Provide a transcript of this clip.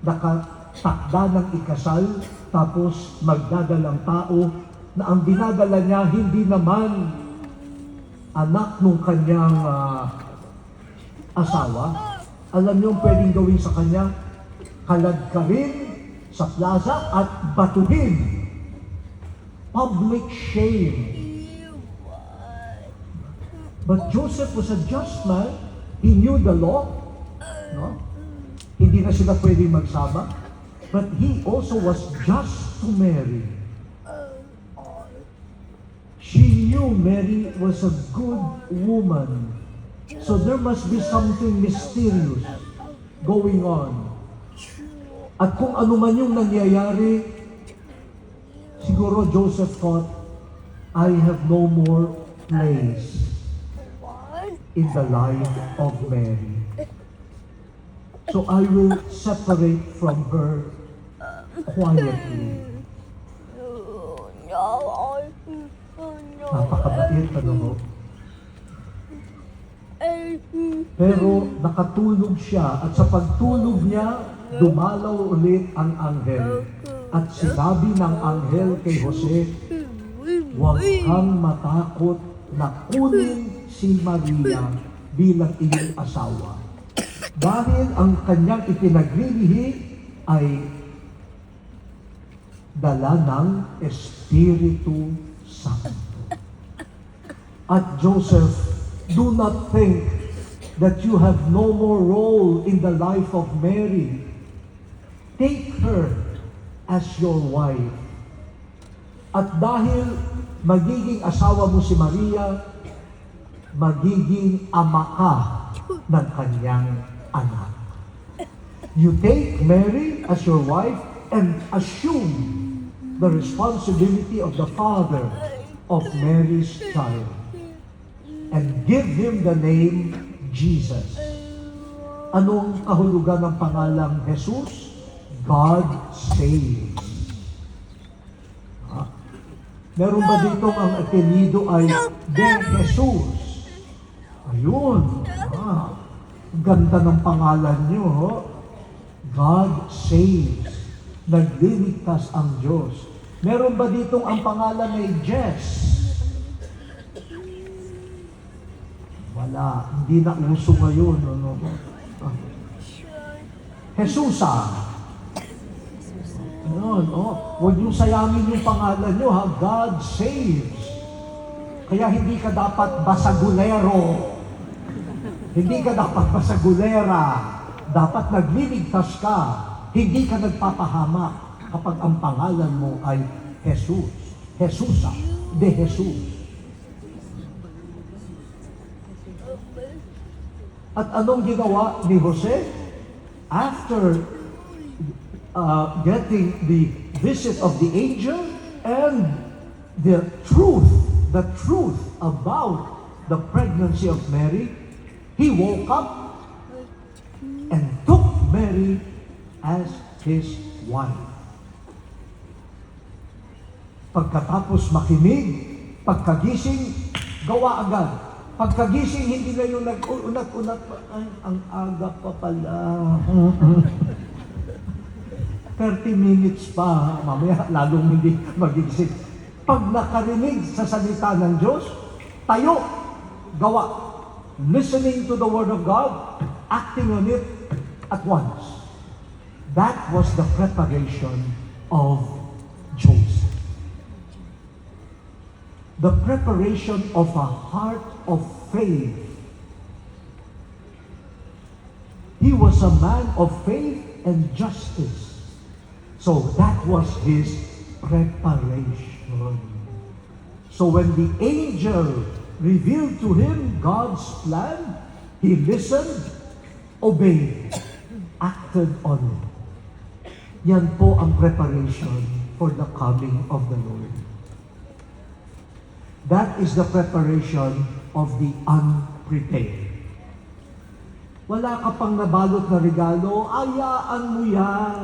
nakatakda ng ikasal, tapos magdadalang tao na ang dinadala niya hindi naman anak nung kanyang asawa. Alam niyo ang pwedeng gawin sa kanya? Kaladkarin sa plaza at batuhin. Public shame. But Joseph was a just man. He knew the law. No? Hindi na sila pwedeng magsama. But he also was just to Mary. She knew Mary was a good woman. So there must be something mysterious going on. At kung ano man yung nangyayari, siguro Joseph thought, I have no more place in the life of Mary. So I will separate from her quietly. Napakabait, ano? Pero nakatulog siya at sa pagtulog niya, dumalaw ulit ang anghel. At sinabi ng anghel kay Jose, huwag kang matakot na kunin si Maria bilang iyong asawa. Dahil ang kanyang ipinaglilihi ay dala ng Espiritu Santo. At Joseph, do not think that you have no more role in the life of Mary. Take her as your wife. At dahil magiging asawa mo si Maria, magiging ama ka ng kanyang anak. You take Mary as your wife and assume the responsibility of the father of Mary's child and give him the name Jesus. Anong kahulugan ng pangalang Jesus? God saves. Meron ba dito ang apelyido ay De Jesus? Ayun. Ganda ng pangalan niyo. God saves. Nagliligtas ang Diyos. Meron ba ditong ang pangalan ay Jess? Wala. Hindi na uso ngayon. Ano? Jesusa. Ayun, huwag niyong sayangin yung pangalan niyo, ha? God saves. Kaya hindi ka dapat basagulero. Hindi ka dapat basagulera. Dapat nagliligtas ka. Hindi ka nagpapahamak kapag ang pangalan mo ay Jesus. Jesusa. De Jesus. At anong ginawa ni Jose? After getting the visit of the angel and the truth about the pregnancy of Mary, he woke up and took Mary as his wife. Pagkatapos makinig, pagkagising, gawa agad. Pagkagising, hindi na yung nag-unat-unat pa. Ay, ang aga pa pala. 30 minutes pa, mamaya lalong hindi magigising. Pag nakarinig sa salita ng Diyos, tayo, gawa. Listening to the Word of God, acting on it at once. That was the preparation of Joseph. The preparation of a heart of faith. He was a man of faith and justice. So that was his preparation. So when the angel revealed to him God's plan, he listened, obeyed, acted on it. Yan po ang preparation for the coming of the Lord. That is the preparation of the unprepared. Wala ka pang nabalot na regalo, ayaan mo yan.